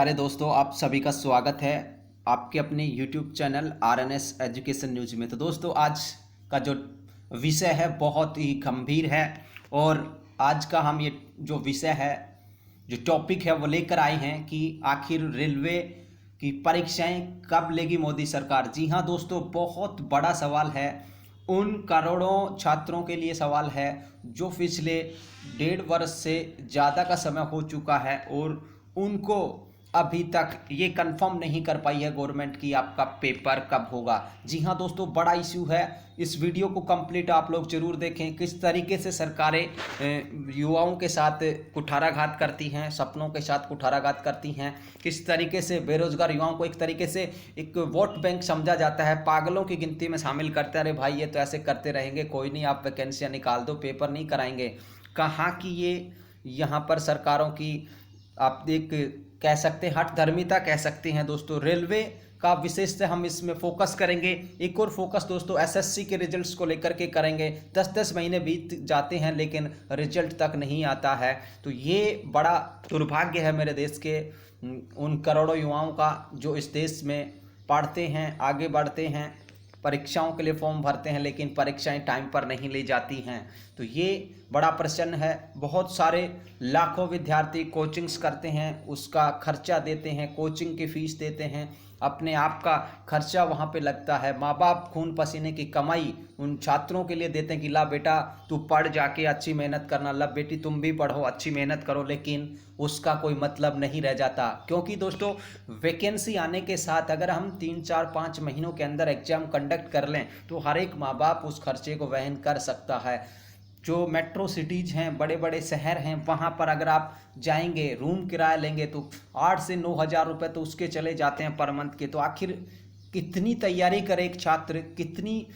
प्यारे दोस्तों, आप सभी का स्वागत है आपके अपने YouTube channel RNS education news में। तो दोस्तों, आज का जो विषय है बहुत ही गंभीर है और आज का हम ये जो विषय है, जो टॉपिक है वो लेकर आए हैं कि आखिर रेलवे की परीक्षाएं कब लेगी मोदी सरकार। जी हाँ दोस्तों, बहुत बड़ा सवाल है। उन करोड़ों छात्रों के लिए सवाल है जो पिछले 1.5 वर्ष से ज़्यादा का समय हो चुका है और उनको अभी तक ये कंफर्म नहीं कर पाई है गवर्नमेंट की आपका पेपर कब होगा। जी हाँ दोस्तों, बड़ा इश्यू है। इस वीडियो को कंप्लीट आप लोग जरूर देखें। किस तरीके से सरकारें युवाओं के साथ कुठाराघात करती हैं, सपनों के साथ कुठाराघात करती हैं। किस तरीके से बेरोजगार युवाओं को एक तरीके से एक वोट बैंक समझा जाता है, पागलों की गिनती में शामिल करते हैं। अरे भाई, ये तो ऐसे करते रहेंगे, कोई नहीं, आप वैकेंसियाँ निकाल दो, पेपर नहीं कराएंगे। कहाँ की ये यहाँ पर सरकारों की आप एक कह सकते हैं हठधर्मिता कह सकते हैं। दोस्तों, रेलवे का विशेष से हम इसमें फोकस करेंगे। एक और फोकस दोस्तों एसएससी के रिजल्ट्स को लेकर के करेंगे। 10-10 महीने बीत जाते हैं लेकिन रिजल्ट तक नहीं आता है। तो ये बड़ा दुर्भाग्य है मेरे देश के उन करोड़ों युवाओं का जो इस देश में पढ़ते हैं, आगे बढ़ते हैं, परीक्षाओं के लिए फॉर्म भरते हैं लेकिन परीक्षाएं टाइम पर नहीं ली जाती हैं। तो ये बड़ा प्रश्न है। बहुत सारे लाखों विद्यार्थी कोचिंग्स करते हैं, उसका खर्चा देते हैं, कोचिंग की फीस देते हैं, अपने आप का खर्चा वहाँ पे लगता है। माँ बाप खून पसीने की कमाई उन छात्रों के लिए देते हैं कि ला बेटा तू पढ़ जाके अच्छी मेहनत करना, ला बेटी तुम भी पढ़ो अच्छी मेहनत करो, लेकिन उसका कोई मतलब नहीं रह जाता। क्योंकि दोस्तों, वैकेंसी आने के साथ अगर हम 3-4-5 महीनों के अंदर एग्जाम कंडक्ट कर लें तो हर एक माँ बाप उस खर्चे को वहन कर सकता है। जो मेट्रो सिटीज़ हैं, बड़े बड़े शहर हैं, वहाँ पर अगर आप जाएंगे, रूम किराया लेंगे तो 8 से 9 हज़ार रुपये तो उसके चले जाते हैं पर मंथ के। तो आखिर कितनी तैयारी करे एक छात्र, कितनी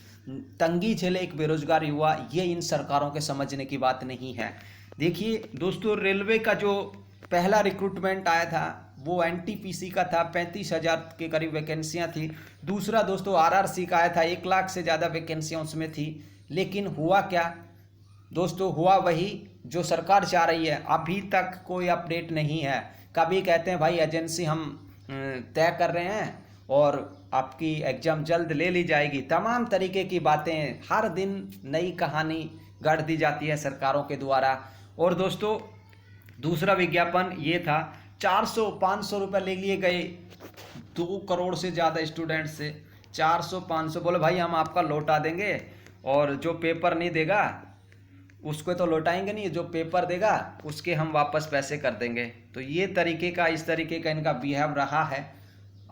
तंगी झेले एक बेरोजगार युवा, ये इन सरकारों के समझने की बात नहीं है। देखिए दोस्तों, रेलवे का जो पहला रिक्रूटमेंट आया था वो एनटीपीसी का था, 35,000 के करीब वैकेंसियाँ थी। दूसरा दोस्तों आरआरसी का आया था, 1 लाख से ज़्यादा वैकेंसियाँ उसमें थी। लेकिन हुआ क्या दोस्तों, हुआ वही जो सरकार चाह रही है। अभी तक कोई अपडेट नहीं है। कभी कहते हैं भाई एजेंसी हम तय कर रहे हैं और आपकी एग्ज़ाम जल्द ले ली जाएगी। तमाम तरीके की बातें, हर दिन नई कहानी गढ़ दी जाती है सरकारों के द्वारा। और दोस्तों, दूसरा विज्ञापन ये था, 400-500 रुपये ले लिए गए 2 करोड़ से ज़्यादा स्टूडेंट से। 400-500 बोले भाई हम आपका लौटा देंगे और जो पेपर नहीं देगा उसको तो लौटाएंगे नहीं, जो पेपर देगा उसके हम वापस पैसे कर देंगे। तो ये तरीके का, इस तरीके का इनका बिहेव रहा है।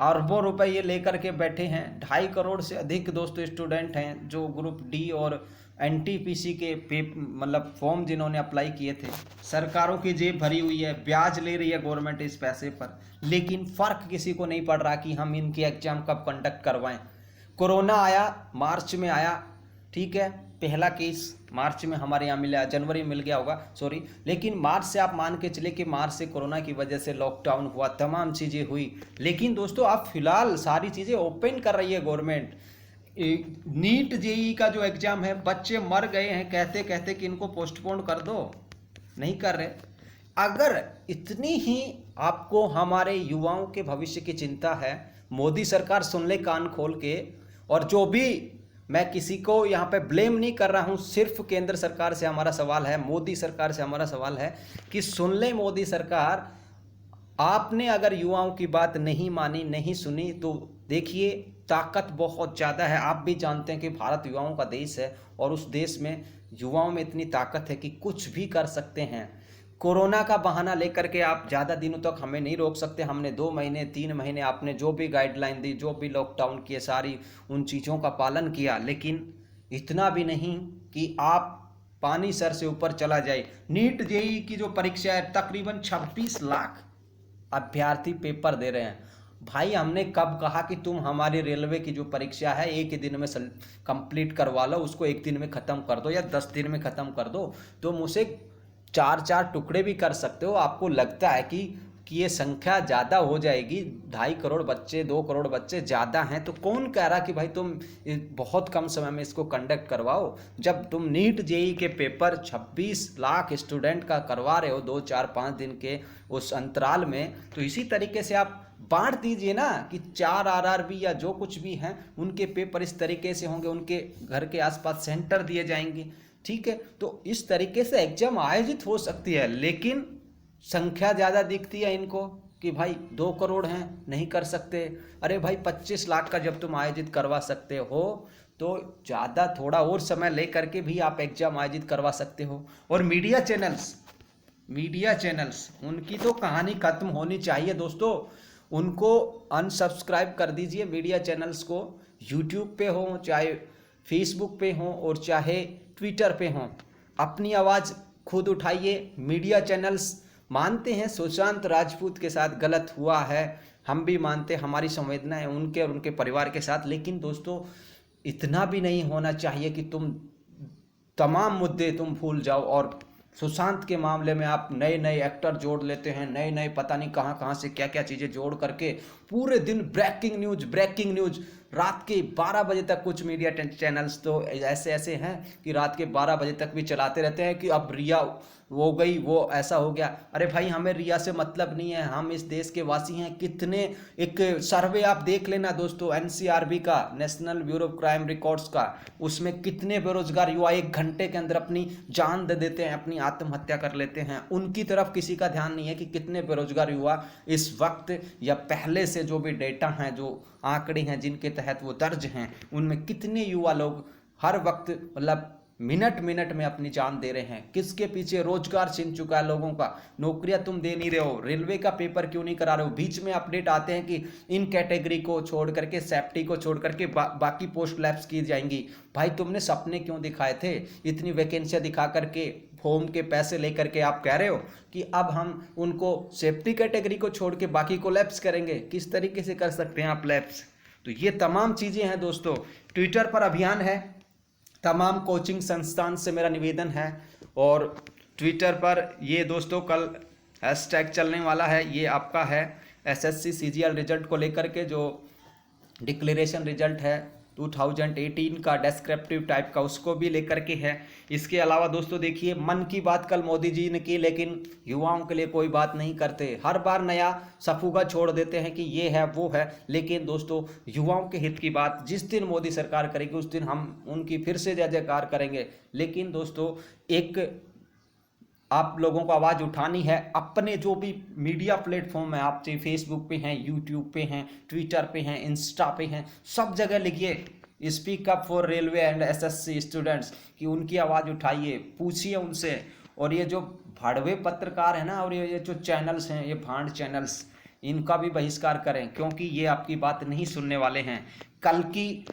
अरबों रुपए ये लेकर के बैठे हैं। 2.5 करोड़ से अधिक दोस्तों स्टूडेंट हैं जो ग्रुप डी और एनटीपीसी के मतलब फॉर्म जिन्होंने अप्लाई किए थे। सरकारों की जेब भरी हुई है, ब्याज ले रही है गवर्नमेंट इस पैसे पर, लेकिन फ़र्क किसी को नहीं पड़ रहा कि हम इनकी एग्ज़ाम कब कंडक्ट करवाएं। कोरोना आया, मार्च में आया, ठीक है, पहला केस मार्च में हमारे यहाँ मिला, जनवरी में मिल गया होगा, सॉरी, लेकिन मार्च से आप मान के चले कि मार्च से कोरोना की वजह से लॉकडाउन हुआ, तमाम चीज़ें हुई। लेकिन दोस्तों अब फिलहाल सारी चीज़ें ओपन कर रही है गवर्नमेंट। नीट जेई का जो एग्ज़ाम है, बच्चे मर गए हैं कहते कहते कि इनको पोस्टपोन कर दो, नहीं कर रहे। अगर इतनी ही आपको हमारे युवाओं के भविष्य की चिंता है, मोदी सरकार सुन ले कान खोल के। और जो भी, मैं किसी को यहाँ पे ब्लेम नहीं कर रहा हूँ, सिर्फ केंद्र सरकार से हमारा सवाल है, मोदी सरकार से हमारा सवाल है कि सुन ले मोदी सरकार, आपने अगर युवाओं की बात नहीं मानी, नहीं सुनी, तो देखिए ताकत बहुत ज़्यादा है। आप भी जानते हैं कि भारत युवाओं का देश है और उस देश में युवाओं में इतनी ताकत है कि कुछ भी कर सकते हैं। कोरोना का बहाना लेकर के आप ज़्यादा दिनों तक हमें नहीं रोक सकते। हमने 2 महीने 3 महीने आपने जो भी गाइडलाइन दी, जो भी लॉकडाउन किए, सारी उन चीज़ों का पालन किया, लेकिन इतना भी नहीं कि आप पानी सर से ऊपर चला जाए। नीट जेई की जो परीक्षा है, तकरीबन 26 लाख अभ्यर्थी पेपर दे रहे हैं। भाई हमने कब कहा कि तुम हमारी रेलवे की जो परीक्षा है 1 ही दिन में कंप्लीट करवा लो, उसको 1 दिन में ख़त्म कर दो या 10 दिन में ख़त्म कर दो। तुम उसे 4-4 टुकड़े भी कर सकते हो। आपको लगता है कि कि ये संख्या ज़्यादा हो जाएगी, 2.5 करोड़ बच्चे, 2 करोड़ बच्चे ज़्यादा हैं, तो कौन कह रहा कि भाई तुम बहुत कम समय में इसको कंडक्ट करवाओ। जब तुम नीट जेई के पेपर 26 लाख स्टूडेंट का करवा रहे हो 2, 4, 5 दिन के उस अंतराल में, तो इसी तरीके से आप बांट दीजिए ना कि 4 आरआरबी या जो कुछ भी हैं उनके पेपर इस तरीके से होंगे, उनके घर के आसपास सेंटर दिए जाएंगे, ठीक है। तो इस तरीके से एग्जाम आयोजित हो सकती है, लेकिन संख्या ज़्यादा दिखती है इनको कि भाई 2 करोड़ हैं, नहीं कर सकते। अरे भाई 25 लाख का जब तुम आयोजित करवा सकते हो तो ज़्यादा थोड़ा और समय ले करके भी आप एग्जाम आयोजित करवा सकते हो। और मीडिया चैनल्स उनकी तो कहानी खत्म होनी चाहिए दोस्तों, उनको अनसब्सक्राइब कर दीजिए मीडिया चैनल्स को। यूट्यूब पे हो, चाहे फेसबुक पे हो और चाहे ट्विटर पे हो, अपनी आवाज़ खुद उठाइए। मीडिया चैनल्स मानते हैं सुशांत राजपूत के साथ गलत हुआ है, हम भी मानते हैं, हमारी संवेदना है उनके और उनके परिवार के साथ, लेकिन दोस्तों इतना भी नहीं होना चाहिए कि तुम तमाम मुद्दे तुम भूल जाओ। और सुशांत के मामले में आप नए नए एक्टर जोड़ लेते हैं, नए नए पता नहीं कहाँ कहाँ से क्या क्या चीज़ें जोड़ करके पूरे दिन ब्रेकिंग न्यूज रात के 12 बजे तक कुछ मीडिया चैनल्स तो ऐसे ऐसे हैं कि रात के 12 बजे तक भी चलाते रहते हैं कि अब रिया हो गई, वो ऐसा हो गया। अरे भाई हमें रिया से मतलब नहीं है, हम इस देश के वासी हैं। कितने, एक सर्वे आप देख लेना दोस्तों एनसीआरबी का, national bureau of crime records का, उसमें कितने बेरोजगार युवा 1 घंटे के अंदर अपनी जान दे देते हैं, अपनी आत्महत्या कर लेते हैं। उनकी तरफ किसी का ध्यान नहीं है कि कितने बेरोजगार युवा इस वक्त या पहले से जो भी डेटा हैं, जो आंकड़े हैं जिनके तहत वो दर्ज हैं, उनमें कितने युवा लोग हर वक्त मतलब मिनट मिनट में अपनी जान दे रहे हैं। किसके पीछे? रोजगार छिन चुका है लोगों का, नौकरियां तुम दे नहीं रहे हो, रेलवे का पेपर क्यों नहीं करा रहे हो। बीच में अपडेट आते हैं कि इन कैटेगरी को छोड़ करके, सेफ्टी को छोड़ करके बाकी पोस्ट लैप्स की जाएंगी। भाई तुमने सपने क्यों दिखाए थे? इतनी वैकेंसियां दिखा करके, फॉर्म के पैसे लेकर के आप कह रहे हो कि अब हम उनको सेफ्टी कैटेगरी को छोड़ के बाकी को लैप्स करेंगे। किस तरीके से कर सकते हैं आप लैप्स? तो ये तमाम चीज़ें हैं दोस्तों। ट्विटर पर अभियान है, तमाम कोचिंग संस्थान से मेरा निवेदन है। और ट्विटर पर ये दोस्तों कल हैशटैग चलने वाला है, ये आपका है एसएससी सीजीएल रिजल्ट को लेकर के, जो डिक्लेरेशन रिजल्ट है 2018 का डेस्क्रिप्टिव टाइप का, उसको भी लेकर के है। इसके अलावा दोस्तों देखिए, मन की बात कल मोदी जी ने की, लेकिन युवाओं के लिए कोई बात नहीं करते। हर बार नया सफुगा छोड़ देते हैं कि ये है वो है, लेकिन दोस्तों युवाओं के हित की बात जिस दिन मोदी सरकार करेगी उस दिन हम उनकी फिर से जय जयकार करेंगे। लेकिन दोस्तों एक आप लोगों को आवाज़ उठानी है, अपने जो भी मीडिया प्लेटफॉर्म है, आप चाहे फेसबुक पे हैं, यूट्यूब पे हैं, ट्विटर पे हैं, इंस्टा पे हैं, सब जगह लिखिए speak up for railway and SSC students, कि उनकी आवाज़ उठाइए, पूछिए उनसे। और ये जो भड़वे पत्रकार है ना, और ये जो चैनल्स हैं, ये भांड चैनल्स, इनका भी बहिष्कार करें, क्योंकि ये आपकी बात नहीं सुनने वाले हैं। कल की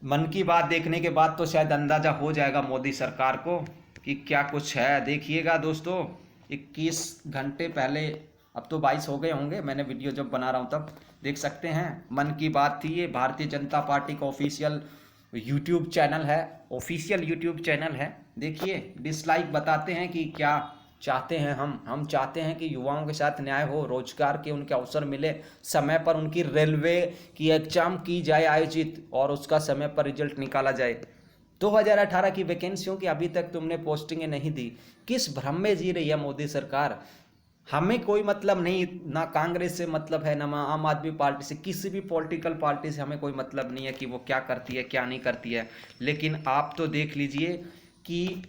मन की बात देखने के बाद तो शायद अंदाज़ा हो जाएगा मोदी सरकार को कि क्या कुछ है। देखिएगा दोस्तों, 21 घंटे पहले, अब तो 22 हो गए होंगे, मैंने वीडियो जब बना रहा हूँ तब, देख सकते हैं। मन की बात थी, ये भारतीय जनता पार्टी का ऑफिशियल यूट्यूब चैनल है, ऑफिशियल यूट्यूब चैनल है। देखिए डिसलाइक बताते हैं कि क्या चाहते हैं हम चाहते हैं कि युवाओं के साथ न्याय हो, रोजगार के उनके अवसर मिले, समय पर उनकी रेलवे की एग्जाम की जाए आयोजित, और उसका समय पर रिजल्ट निकाला जाए। 2018 की वैकेंसियों की अभी तक तुमने पोस्टिंगें नहीं दी। किस भ्रम में जी रही है मोदी सरकार? हमें कोई मतलब नहीं, ना कांग्रेस से मतलब है, ना आम आदमी पार्टी से, किसी भी पॉलिटिकल पार्टी से हमें कोई मतलब नहीं है कि वो क्या करती है क्या नहीं करती है। लेकिन आप तो देख लीजिए कि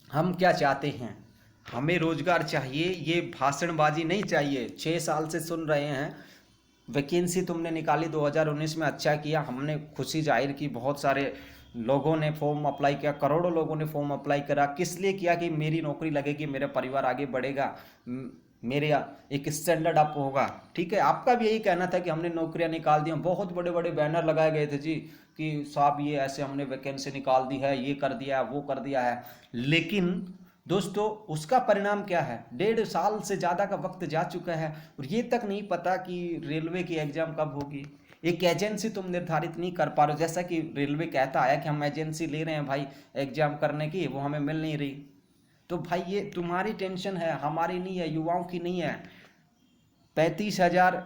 हम क्या चाहते हैं। हमें रोजगार चाहिए, ये भाषणबाजी नहीं चाहिए। 6 साल से सुन रहे हैं, वैकेंसी तुमने निकाली 2019 में, अच्छा किया, हमने खुशी जाहिर की, बहुत सारे लोगों ने फॉर्म अप्लाई किया, करोड़ों लोगों ने फॉर्म अप्लाई करा। किस लिए किया? कि मेरी नौकरी लगेगी, मेरा परिवार आगे बढ़ेगा, मेरे एक स्टैंडर्ड अप होगा। ठीक है, आपका भी यही कहना था कि हमने नौकरियां निकाल दी। बहुत बड़े बड़े बैनर लगाए गए थे जी कि साहब ये ऐसे हमने वैकेंसी निकाल दी है, ये कर दिया है, वो कर दिया है। लेकिन दोस्तों उसका परिणाम क्या है? 1.5 साल से ज़्यादा का वक्त जा चुका है और ये तक नहीं पता कि रेलवे की एग्ज़ाम कब होगी। एक एजेंसी तुम निर्धारित नहीं कर पा रहे हो, जैसा कि रेलवे कहता है कि हम एजेंसी ले रहे हैं भाई एग्जाम करने की, वो हमें मिल नहीं रही। तो भाई ये तुम्हारी टेंशन है, हमारी नहीं है, युवाओं की नहीं है। 35,000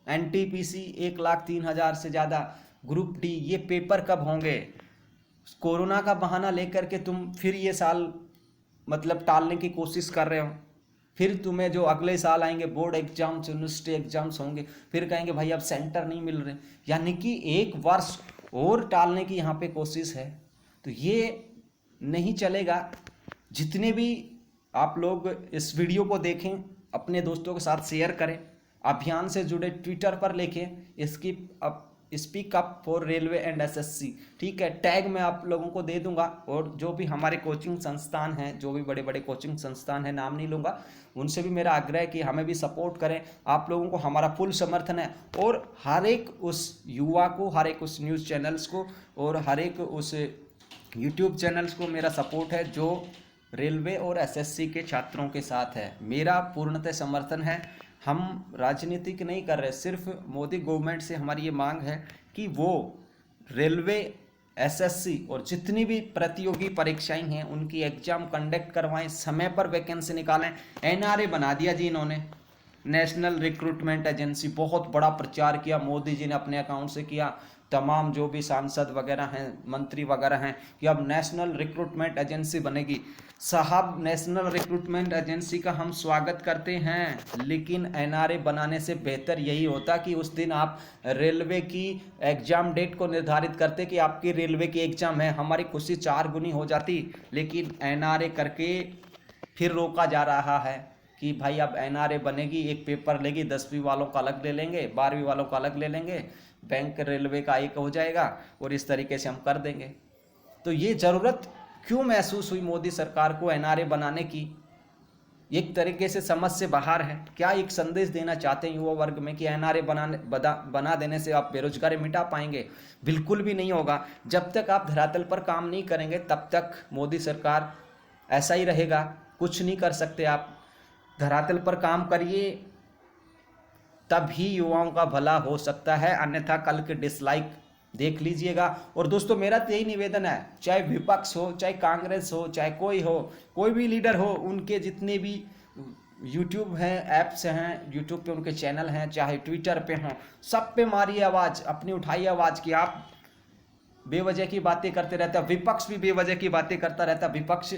NTPC, 1,03,000 से ज़्यादा ग्रुप डी, ये पेपर कब होंगे? कोरोना का बहाना लेकर के तुम फिर ये साल मतलब टालने की कोशिश कर रहे हो। फिर तुम्हें जो अगले साल आएंगे बोर्ड एग्जाम्स, यूनिवर्सिटी एग्जाम्स होंगे, फिर कहेंगे भाई अब सेंटर नहीं मिल रहे, यानी कि 1 वर्ष और टालने की यहाँ पे कोशिश है। तो ये नहीं चलेगा। जितने भी आप लोग इस वीडियो को देखें, अपने दोस्तों के साथ शेयर करें, अभियान से जुड़े ट्विटर पर लिखें इसकी speak up for railway and SSC, ठीक है, टैग मैं आप लोगों को दे दूंगा। और जो भी हमारे कोचिंग संस्थान हैं, जो भी बड़े बड़े कोचिंग संस्थान हैं, नाम नहीं लूँगा, उनसे भी मेरा आग्रह है कि हमें भी सपोर्ट करें। आप लोगों को हमारा फुल समर्थन है। और हर एक उस युवा को, हर एक उस न्यूज़ चैनल्स को और हर एक उस यूट्यूब चैनल्स को मेरा सपोर्ट है जो रेलवे और एसएससी के छात्रों के साथ है। मेरा पूर्णतः समर्थन है। हम राजनीतिक नहीं कर रहे, सिर्फ मोदी गवर्नमेंट से हमारी ये मांग है कि वो रेलवे, एसएससी और जितनी भी प्रतियोगी परीक्षाएं हैं उनकी एग्जाम कंडक्ट करवाएं, समय पर वैकेंसी निकालें। एनआरए बना दिया जी इन्होंने, नेशनल रिक्रूटमेंट एजेंसी, बहुत बड़ा प्रचार किया मोदी जी ने अपने अकाउंट से किया, तमाम जो भी सांसद वगैरह हैं, मंत्री वगैरह हैं, कि अब नेशनल रिक्रूटमेंट एजेंसी बनेगी। साहब, नेशनल रिक्रूटमेंट एजेंसी का हम स्वागत करते हैं, लेकिन एनआरए बनाने से बेहतर यही होता कि उस दिन आप रेलवे की एग्जाम डेट को निर्धारित करते कि आपकी रेलवे की एग्जाम है, हमारी खुशी 4 गुनी हो जाती। लेकिन एनआरए करके फिर रोका जा रहा है कि भाई अब एनआरए बनेगी, एक पेपर लेगी, 10वीं वालों का अलग ले लेंगे, 12वीं वालों का अलग ले लेंगे, बैंक रेलवे का एक हो जाएगा और इस तरीके से हम कर देंगे। तो ये ज़रूरत क्यों महसूस हुई मोदी सरकार को एनआरए बनाने की? एक तरीके से समझ से बाहर है। क्या एक संदेश देना चाहते हैं युवा वर्ग में कि एनआरए बना देने से आप बेरोजगारी मिटा पाएंगे? बिल्कुल भी नहीं होगा। जब तक आप धरातल पर काम नहीं करेंगे तब तक मोदी सरकार ऐसा ही रहेगा, कुछ नहीं कर सकते आप। धरातल पर काम करिए, तभी युवाओं का भला हो सकता है, अन्यथा कल के डिसलाइक देख लीजिएगा। और दोस्तों, मेरा तो यही निवेदन है, चाहे विपक्ष हो, चाहे कांग्रेस हो, चाहे कोई भी लीडर हो, उनके जितने भी यूट्यूब हैं, ऐप्स हैं, यूट्यूब पे उनके चैनल हैं, चाहे ट्विटर पे हों, सब पे मारिए आवाज़, अपनी उठाइए आवाज़ कि आप बेवजह की बातें करते रहते हैं। विपक्ष भी बेवजह की बातें करता रहता है। विपक्ष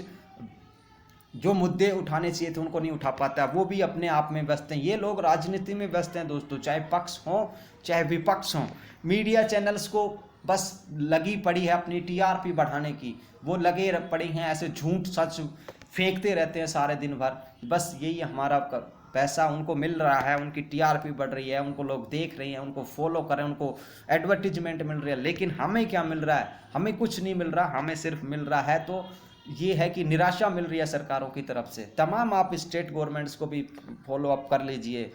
जो मुद्दे उठाने चाहिए थे उनको नहीं उठा पाता, वो भी अपने आप में व्यस्त हैं। ये लोग राजनीति में व्यस्त हैं दोस्तों, चाहे पक्ष हो चाहे विपक्ष हो। मीडिया चैनल्स को बस लगी पड़ी है अपनी टीआरपी बढ़ाने की, वो लगे पड़े हैं ऐसे झूठ सच फेंकते रहते हैं सारे दिन भर। बस यही हमारा पैसा उनको मिल रहा है, उनकी टीआरपी बढ़ रही है, उनको लोग देख रहे हैं, उनको फॉलो कर रहे हैं, उनको एडवर्टीजमेंट मिल रही है। लेकिन हमें क्या मिल रहा है? हमें कुछ नहीं मिल रहा। हमें सिर्फ मिल रहा है तो ये है कि निराशा मिल रही है सरकारों की तरफ से। तमाम आप स्टेट गवर्नमेंट्स को भी फॉलो अप कर लीजिए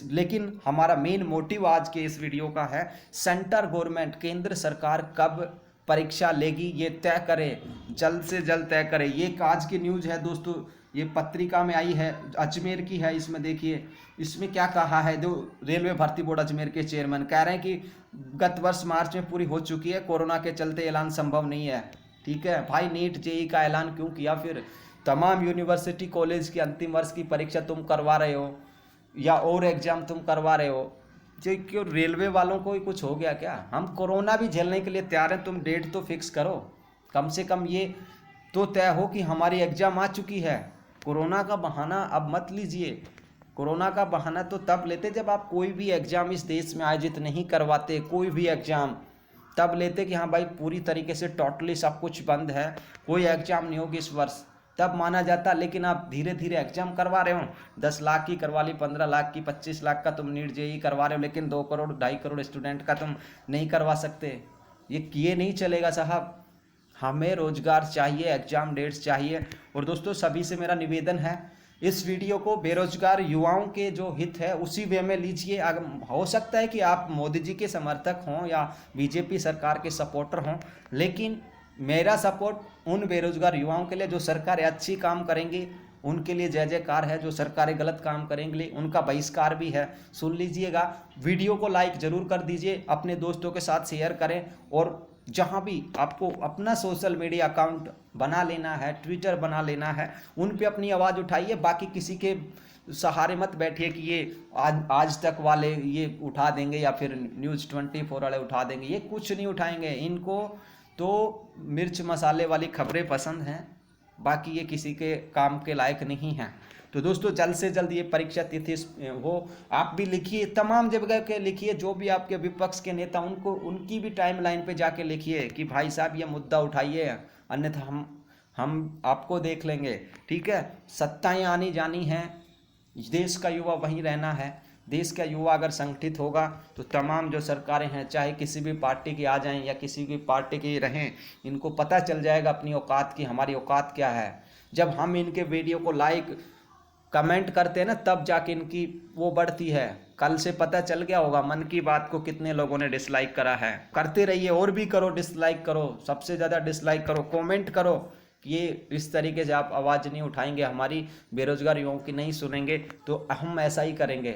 लेकिन हमारा मेन मोटिव आज के इस वीडियो का है, सेंटर गवर्नमेंट, केंद्र सरकार कब परीक्षा लेगी ये तय करे, जल्द से जल्द तय करे। ये आज की न्यूज़ है दोस्तों, ये पत्रिका में आई है, अजमेर की है। इसमें देखिए, इसमें क्या कहा है, जो रेलवे भर्ती बोर्ड अजमेर के चेयरमैन कह रहे हैं कि गत वर्ष मार्च में पूरी हो चुकी है, कोरोना के चलते ऐलान संभव नहीं है। ठीक है भाई, नीट जेई का ऐलान क्यों किया? फिर तमाम यूनिवर्सिटी कॉलेज की अंतिम वर्ष की परीक्षा तुम करवा रहे हो या और एग्जाम तुम करवा रहे हो, जो क्यों रेलवे वालों को ही कुछ हो गया क्या? हम कोरोना भी झेलने के लिए तैयार हैं, तुम डेट तो फिक्स करो, कम से कम ये तो तय हो कि हमारी एग्जाम आ चुकी है। कोरोना का बहाना अब मत लीजिए। कोरोना का बहाना तो तब लेते जब आप कोई भी एग्ज़ाम इस देश में आयोजित नहीं करवाते, कोई भी एग्ज़ाम, तब लेते कि हाँ भाई पूरी तरीके से टोटली सब कुछ बंद है, कोई एग्ज़ाम नहीं होगी इस वर्ष, तब माना जाता। लेकिन आप धीरे धीरे एग्जाम करवा रहे हो, 10 लाख की करवा ली, 15 लाख की, 25 लाख का तुम नीट जेई करवा रहे हो, लेकिन 2 करोड़ 2.5 करोड़ स्टूडेंट का तुम नहीं करवा सकते। ये नहीं चलेगा साहब। हमें रोजगार चाहिए, एग्जाम डेट्स चाहिए। और दोस्तों, सभी से मेरा निवेदन है, इस वीडियो को बेरोजगार युवाओं के जो हित है उसी वे में लीजिए। हो सकता है कि आप मोदी जी के समर्थक हों या बीजेपी सरकार के सपोर्टर हों, लेकिन मेरा सपोर्ट उन बेरोजगार युवाओं के लिए जो सरकारें अच्छी काम करेंगी उनके लिए जय जयकार है, जो सरकारें गलत काम करेंगी उनका बहिष्कार भी है। सुन लीजिएगा। वीडियो को लाइक ज़रूर कर दीजिए, अपने दोस्तों के साथ शेयर करें, और जहाँ भी आपको अपना सोशल मीडिया अकाउंट बना लेना है, ट्विटर बना लेना है, उन पे अपनी आवाज़ उठाइए। बाकी किसी के सहारे मत बैठिए कि ये आज तक वाले ये उठा देंगे या फिर न्यूज़ 24 वाले उठा देंगे। ये कुछ नहीं उठाएंगे। इनको तो मिर्च मसाले वाली खबरें पसंद हैं, बाकी ये किसी के काम के लायक नहीं हैं। तो दोस्तों जल्द से जल्द ये परीक्षा तिथि हो, आप भी लिखिए, तमाम जगह के लिखिए, जो भी आपके विपक्ष के नेता उनको उनकी भी टाइमलाइन पे जाके लिखिए कि भाई साहब ये मुद्दा उठाइए, अन्यथा हम आपको देख लेंगे। ठीक है, सत्ताएं आनी जानी हैं, देश का युवा वहीं रहना है। देश का युवा अगर संगठित होगा तो तमाम जो सरकारें हैं, चाहे किसी भी पार्टी की आ जाएं या किसी भी पार्टी की रहें, इनको पता चल जाएगा अपनी औकात की, हमारी औकात क्या है। जब हम इनके वीडियो को लाइक कमेंट करते हैं ना, तब जाके इनकी वो बढ़ती है। कल से पता चल गया होगा मन की बात को कितने लोगों ने डिसलाइक करा है। करते रहिए, और भी करो, डिसलाइक करो, सबसे ज़्यादा डिसलाइक करो, कमेंट करो। ये इस तरीके से आप आवाज़ नहीं उठाएंगे, हमारी बेरोजगार युवाओं की नहीं सुनेंगे, तो हम ऐसा ही करेंगे।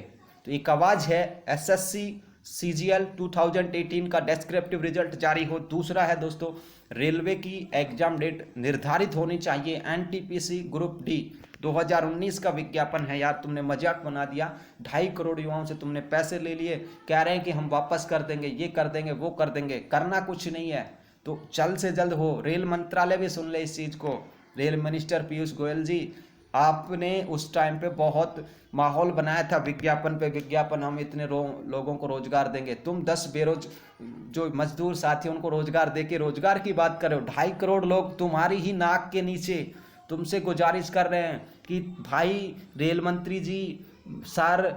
तो एक आवाज़ है SSC CGL 2018 का डिस्क्रिप्टिव रिजल्ट जारी हो। दूसरा है दोस्तों, रेलवे की एग्जाम डेट निर्धारित होनी चाहिए। NTPC ग्रुप D 2019 का विज्ञापन है। यार तुमने मजाक बना दिया, 2.5 करोड़ युवाओं से तुमने पैसे ले लिए, कह रहे हैं कि हम वापस कर देंगे, ये कर देंगे, वो कर देंगे, करना कुछ नहीं है। तो जल्द से जल्द हो। रेल मंत्रालय भी सुन ले इस चीज़ को। रेल मिनिस्टर पीयूष गोयल जी, आपने उस टाइम पे बहुत माहौल बनाया था, विज्ञापन पे विज्ञापन, हम इतने लोगों को रोजगार देंगे। तुम 10 जो मजदूर साथी उनको रोजगार दे के रोजगार की बात कर रहे हो। 2.5 करोड़ लोग तुम्हारी ही नाक के नीचे तुमसे गुजारिश कर रहे हैं कि भाई रेल मंत्री जी, सर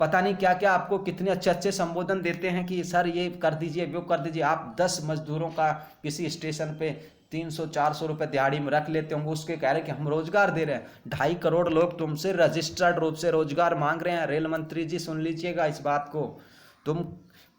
पता नहीं क्या क्या आपको कितने अच्छे अच्छे संबोधन देते हैं कि सर ये कर दीजिए, वो कर दीजिए। आप 10 मजदूरों का किसी स्टेशन पे 300-400 रुपये दिहाड़ी में रख लेते होंगे, उसके कह रहे हैं कि हम रोजगार दे रहे हैं। 2.5 करोड़ लोग तुमसे रजिस्टर्ड रूप से रोजगार मांग रहे हैं। रेल मंत्री जी सुन लीजिएगा इस बात को, तुम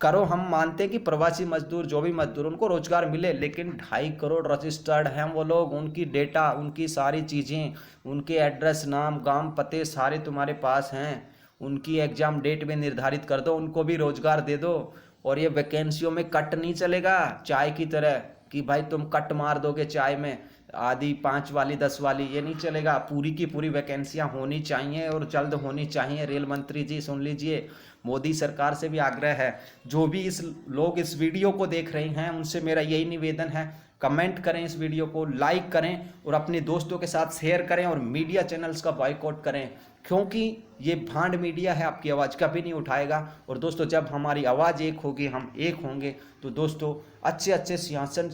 करो। हम मानते हैं कि प्रवासी मजदूर, जो भी मजदूर, उनको रोजगार मिले, लेकिन 2.5 करोड़ रजिस्टर्ड हैं वो लोग, उनकी डेटा, उनकी सारी चीज़ें, उनके एड्रेस, नाम, गांव, पते सारे तुम्हारे पास हैं। उनकी एग्जाम डेट में निर्धारित कर दो, उनको भी रोजगार दे दो। और ये वैकेंसियों में कट नहीं चलेगा चाय की तरह कि भाई तुम कट मार दोगे चाय में, आधी 5 वाली 10 वाली, ये नहीं चलेगा। पूरी की पूरी वैकेंसियां होनी चाहिए और जल्द होनी चाहिए। रेल मंत्री जी सुन लीजिए, मोदी सरकार से भी आग्रह है, जो भी लोग इस वीडियो को देख रहे हैं उनसे मेरा यही निवेदन है, कमेंट करें, इस वीडियो को लाइक करें और अपने दोस्तों के साथ शेयर करें और मीडिया चैनल्स का बॉयकॉट करें, क्योंकि ये भांड मीडिया है, आपकी आवाज़ कभी नहीं उठाएगा। और दोस्तों जब हमारी आवाज़ एक होगी, हम एक होंगे, तो दोस्तों अच्छे अच्छे सिंहासन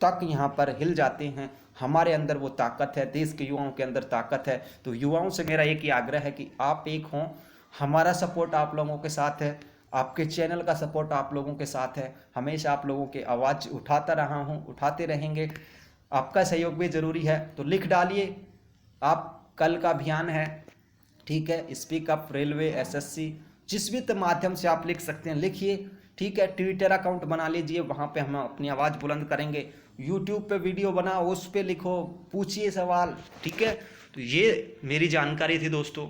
तक यहाँ पर हिल जाते हैं। हमारे अंदर वो ताकत है, देश के युवाओं के अंदर ताकत है। तो युवाओं से मेरा एक ही आग्रह है कि आप एक हों, हमारा सपोर्ट आप लोगों के साथ है, आपके चैनल का सपोर्ट आप लोगों के साथ है। हमेशा आप लोगों की आवाज़ उठाता रहा हूँ, उठाते रहेंगे। आपका सहयोग भी ज़रूरी है, तो लिख डालिए। आप कल का अभियान है, ठीक है, स्पीक अप रेलवे SSC, जिस भी माध्यम से आप लिख सकते हैं लिखिए, ठीक है। ट्विटर अकाउंट बना लीजिए, वहाँ पे हम अपनी आवाज़ बुलंद करेंगे। यूट्यूब पे वीडियो बनाओ, उस पे लिखो, पूछिए सवाल, ठीक है। तो ये मेरी जानकारी थी दोस्तों।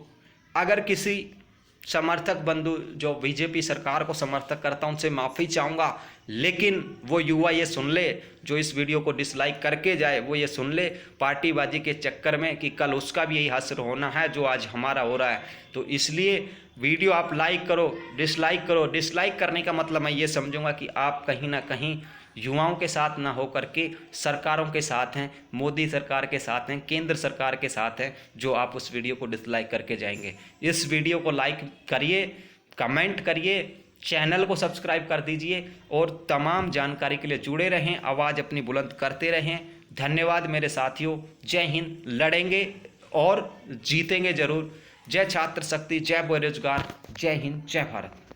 अगर किसी समर्थक बंधु जो बीजेपी सरकार को समर्थक करता उनसे माफ़ी चाहूँगा, लेकिन वो युवा ये सुन ले, जो इस वीडियो को डिसलाइक करके जाए, वो ये सुन ले पार्टीबाजी के चक्कर में कि कल उसका भी यही हश्र होना है जो आज हमारा हो रहा है। तो इसलिए वीडियो आप लाइक करो, डिसलाइक करो। डिसलाइक करने का मतलब मैं ये समझूंगा कि आप कहीं ना कहीं युवाओं के साथ ना होकर के सरकारों के साथ हैं, मोदी सरकार के साथ हैं, केंद्र सरकार के साथ हैं, जो आप उस वीडियो को डिसलाइक करके जाएंगे। इस वीडियो को लाइक करिए, कमेंट करिए, चैनल को सब्सक्राइब कर दीजिए और तमाम जानकारी के लिए जुड़े रहें, आवाज़ अपनी बुलंद करते रहें। धन्यवाद मेरे साथियों। जय हिंद। लड़ेंगे और जीतेंगे ज़रूर। जय छात्र शक्ति, जय बेरोजगार, जय हिंद, जय भारत।